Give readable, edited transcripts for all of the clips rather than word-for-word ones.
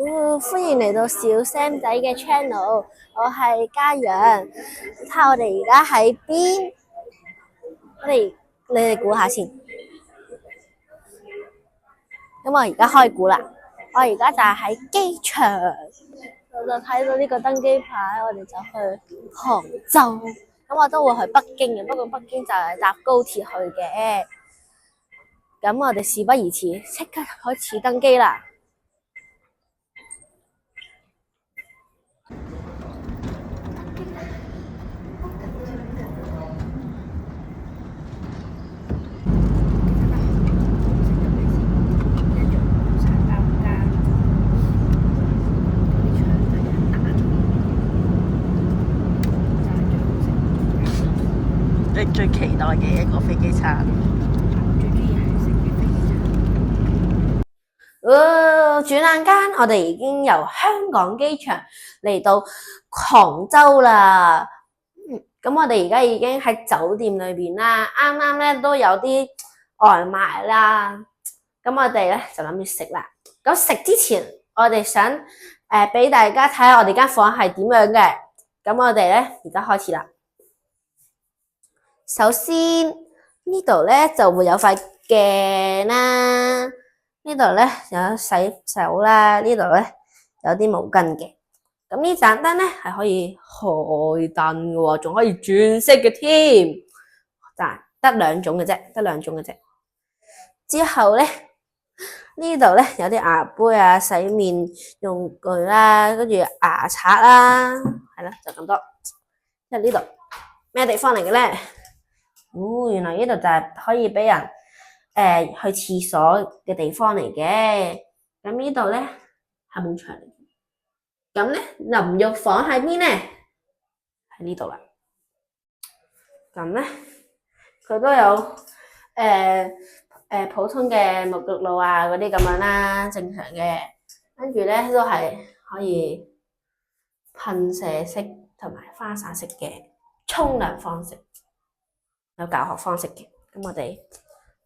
歡迎嚟到小 Sam 仔嘅 channel，我係嘉陽。睇下我哋而家喺邊？你哋估下先。咁我而家開估啦，我而家就係喺機場，我就睇到呢個登機牌，我哋就去杭州。咁我都會去北京嘅，不過北京就係搭高鐵去嘅。咁我哋事不宜遲，即刻開始登機啦！你最期待嘅一個飛機餐？最中意係食嘅飛機餐。轉眼間，我哋已經由香港機場嚟到杭州啦。咁我哋而家已經喺酒店裏邊啦，啱啱咧都有啲外賣啦。咁我哋咧就諗住食啦。咁食之前，我哋想俾大家睇下我哋間房係點樣嘅。咁我哋咧而家開始啦。首先呢度咧就會有塊鏡啦，呢度咧有洗手啦，呢度咧有啲毛巾嘅。咁呢盞燈咧係可以開燈嘅喎，仲可以轉色嘅添。但得兩種嘅啫，之後咧呢度咧有啲牙杯啊、洗面用具啦，跟住牙刷啦，係啦，就咁多。即係呢度咩地方嚟嘅咧？原來呢度就係可以俾人去廁所嘅地方嚟嘅。咁呢度咧係冇牆嚟嘅。咁咧淋浴房喺邊咧？喺呢度啦。咁咧佢都有普通嘅沐浴露啊嗰啲咁樣啦，正常嘅。跟住咧都係可以噴射式同埋花灑式嘅沖涼方式。有教學方式嘅，咁我哋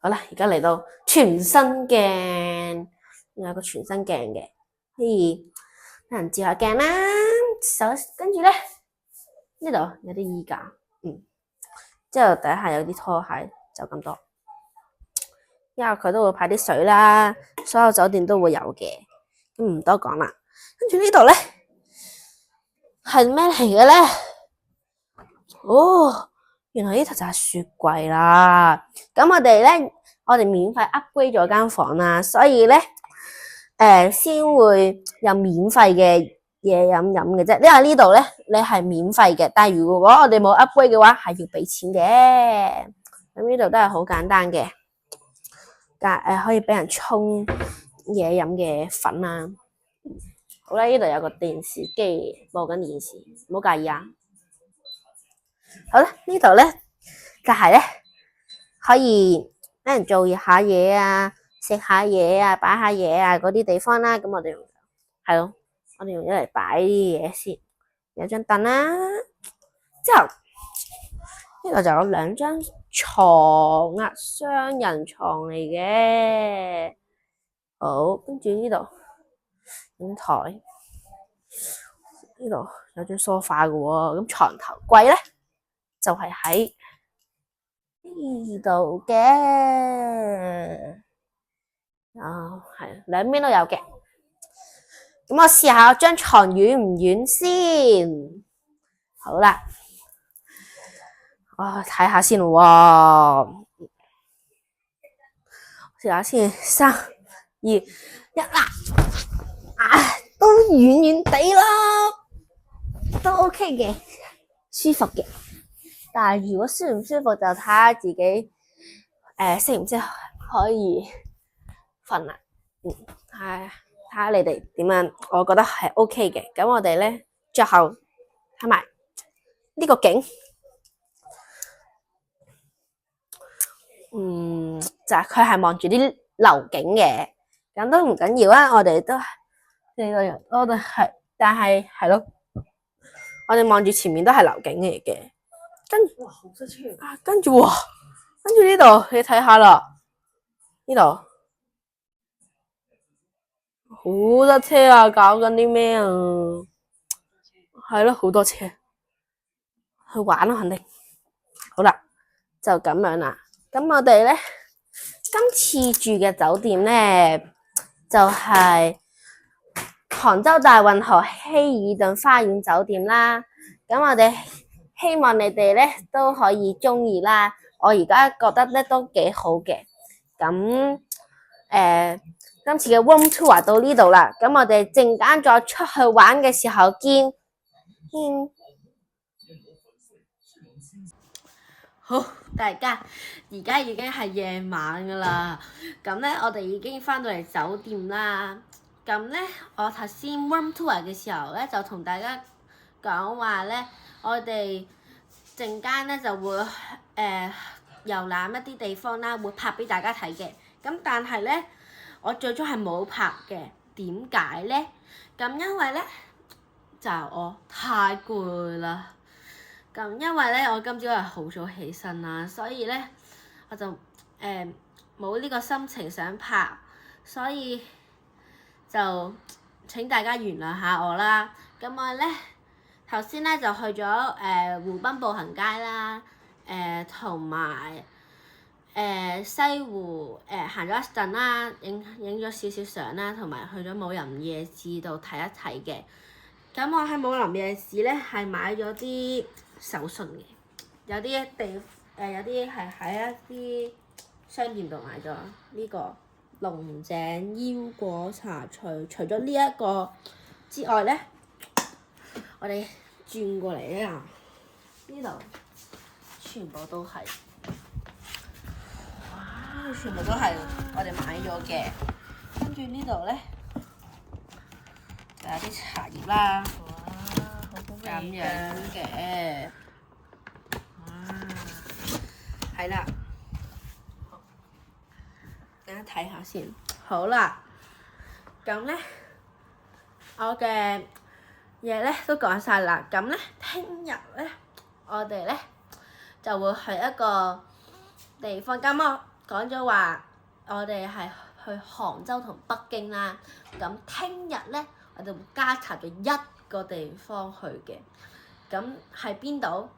好啦，而家嚟到全身鏡，有個全身鏡嘅，可以有人照下鏡啦。跟住咧呢度有啲衣架，之後底下有啲拖鞋，就咁多。因為佢都會派啲水啦，所有酒店都會有嘅，咁唔多講啦。跟住呢度咧係咩嚟嘅咧？原來呢度就係雪櫃啦。咁我哋免費 upgrade 咗間房啦，所以咧先會有免費嘅嘢飲嘅啫。因為呢度咧你係免費嘅，但係如果我哋冇 upgrade 嘅話係要俾錢嘅。咁呢度都係好簡單嘅，但可以俾人沖嘢飲嘅粉啦。好啦，呢度有個電視機播緊電視，唔好介意啊。好啦，呢度咧就係咧可以俾人做下嘢啊、食下嘢啊、擺下嘢啊嗰啲地方啦。咁我哋係咯，我哋用咗嚟擺啲嘢先。有張凳啦，之後呢度就有兩張床啊，雙人床嚟嘅。好，跟住呢度張台，呢度有張梳化嘅喎。咁床頭櫃咧就係喺呢度嘅，係兩邊都有嘅。咁我試下張床軟唔軟先。好啦，我睇下先喎，試下先，3、2、1啦，都軟軟地啦，都 OK 嘅，舒服嘅。但係如果舒唔舒服就睇下自己識唔識可以瞓啦。睇下你哋點樣，我覺得係 OK 嘅。咁我哋咧最後睇埋呢個景，就係佢係望住啲樓景嘅，咁都唔緊要啊。我哋都4個人，我哋係，但係係咯，我哋望住前面都係樓景嚟嘅。哇，好塞車啊！跟住呢度你睇下啦，呢度好多車啊！搞緊啲咩啊？係咯，好多車去玩咯，肯定。好啦，就咁樣啦。咁我哋咧今次住嘅酒店咧，就係杭州大運河希爾頓花園酒店啦。咁我哋希望你哋咧都可以中意啦。我而家覺得咧都幾好嘅。咁今次嘅 room tour 到呢度啦。咁我哋陣間再出去玩嘅時候見。好，大家而家已經係夜晚噶啦，咁咧我哋已經翻到嚟酒店啦。咁咧我頭先 room tour 嘅時候咧，就同大家講話咧，我哋陣間咧就會遊覽一啲地方啦，會拍俾大家睇嘅。咁但係咧，我最終係冇拍嘅，點解咧？咁因為咧就我太攰啦。咁因為咧，我今朝係好早起身啦，所以咧我就冇呢個心情想拍，所以就請大家原諒下我啦。咁我咧頭先咧就去咗湖濱步行街啦，同埋西湖行咗一陣啦，影咗少少相啦，同埋去咗武林夜市度睇一睇嘅。咁我喺武林夜市咧係買咗啲手信嘅，有啲係喺一啲商店度買咗呢個龍井腰果茶脆。除咗呢一個之外咧，我哋轉過嚟咧，呢度全部都係，哇！全部都係我哋買咗嘅。跟住呢度咧就有啲茶葉啦。咁樣嘅，係啦，大家睇下先。好啦，咁咧，我嘅嘢咧都講晒啦。咁咧，聽日咧，我哋咧就會去一個地方。咁我講咗話，我哋係去杭州同北京啦。咁聽日咧，我哋會加插咗一個地方去嘅。咁喺邊度？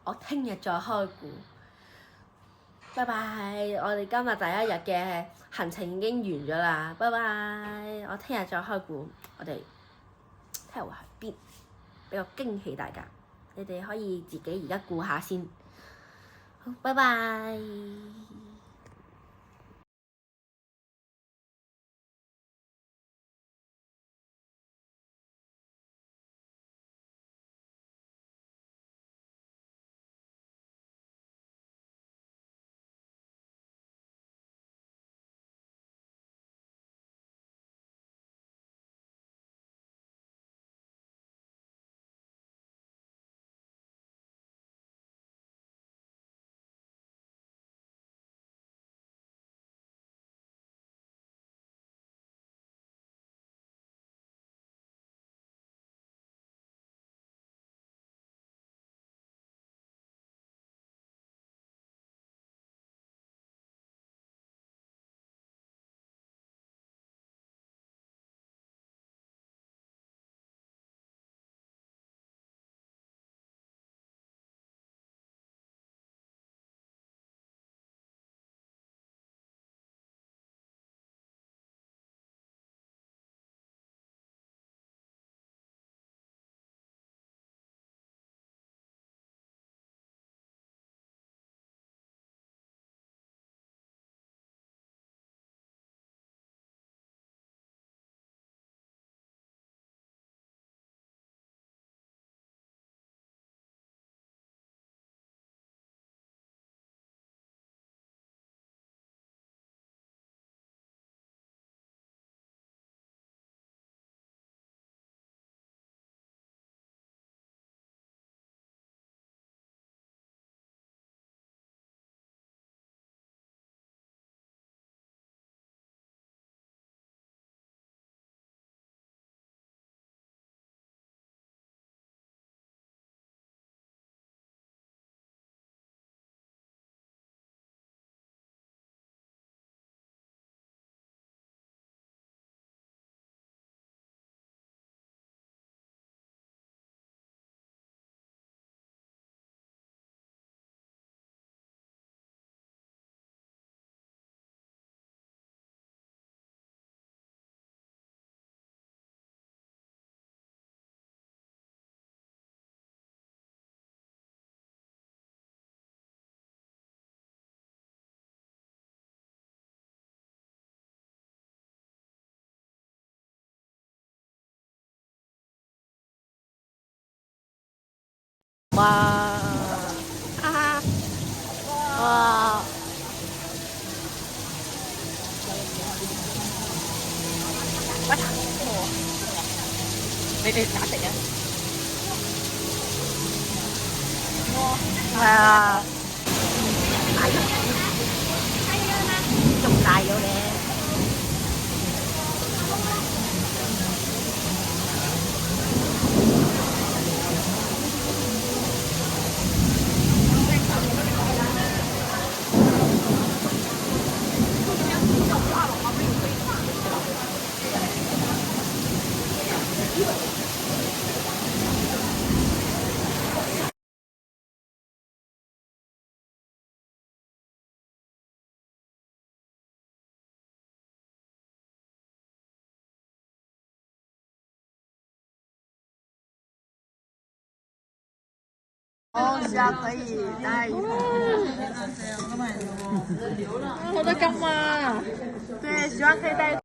我聽日再開估。拜拜！我哋今日第一日嘅行程已經完咗啦。拜拜！我聽日再開估，我哋聽日會去邊？俾個驚喜大家，你哋可以自己而家估下先。好，拜拜！哇！啊！哇！喂，你哋打食啊？係啊，仲大咗嘅。哦，是啊，可以带一份。好多金啊！对，希望可以带。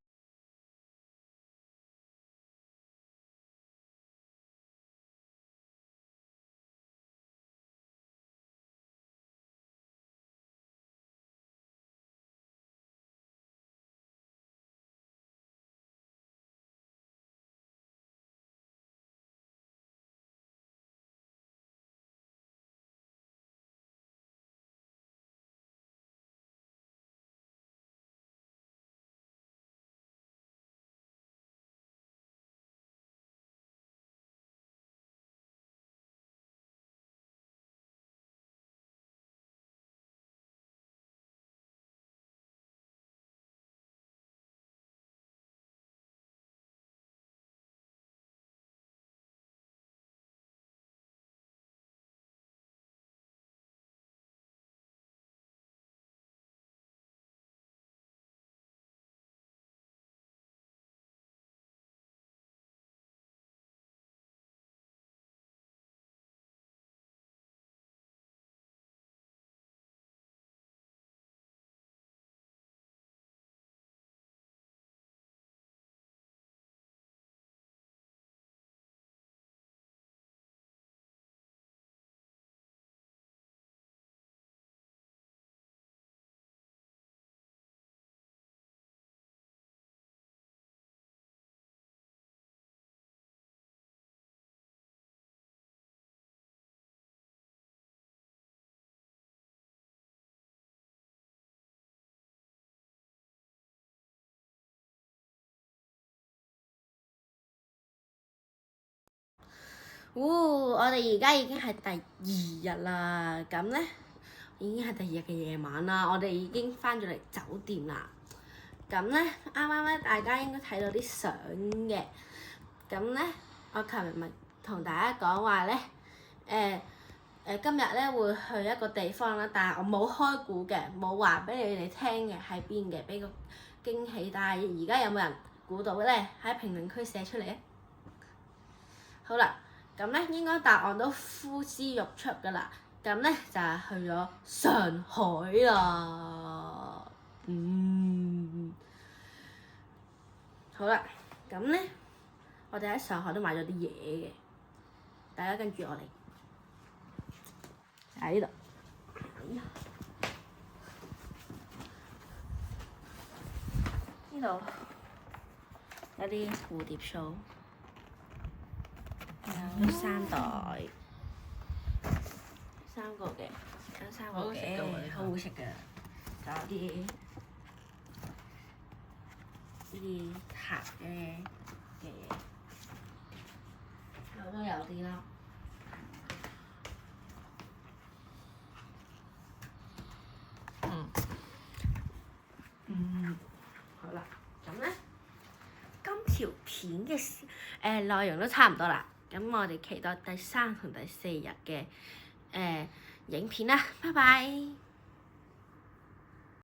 我哋而家已經係第2日啦，咁咧已經係第2日嘅夜晚啦，我哋已經翻咗嚟酒店啦。咁咧啱啱咧大家應該睇到啲相嘅，咁咧我琴日咪同大家講話咧，今日咧會去一個地方啦，但係我冇開估嘅，冇話俾你哋聽嘅喺邊嘅，俾個驚喜。但係而家有冇人估到咧？喺評論區寫出嚟啊！好啦。咁咧應該答案都呼之欲出㗎啦，咁咧就係去咗上海啦。好啦，咁咧我哋喺上海都買咗啲嘢嘅，大家跟住我嚟喺呢度。呢度有啲蝴蝶酥。有3袋，3個嘅，有3個嘅，好好食㗎。仲有啲呢啲盒嘅嘢，我都有啲啦。好啦，咁咧今條片嘅內容都差唔多啦。咁我哋期待第3同第4日嘅影片啦，拜拜。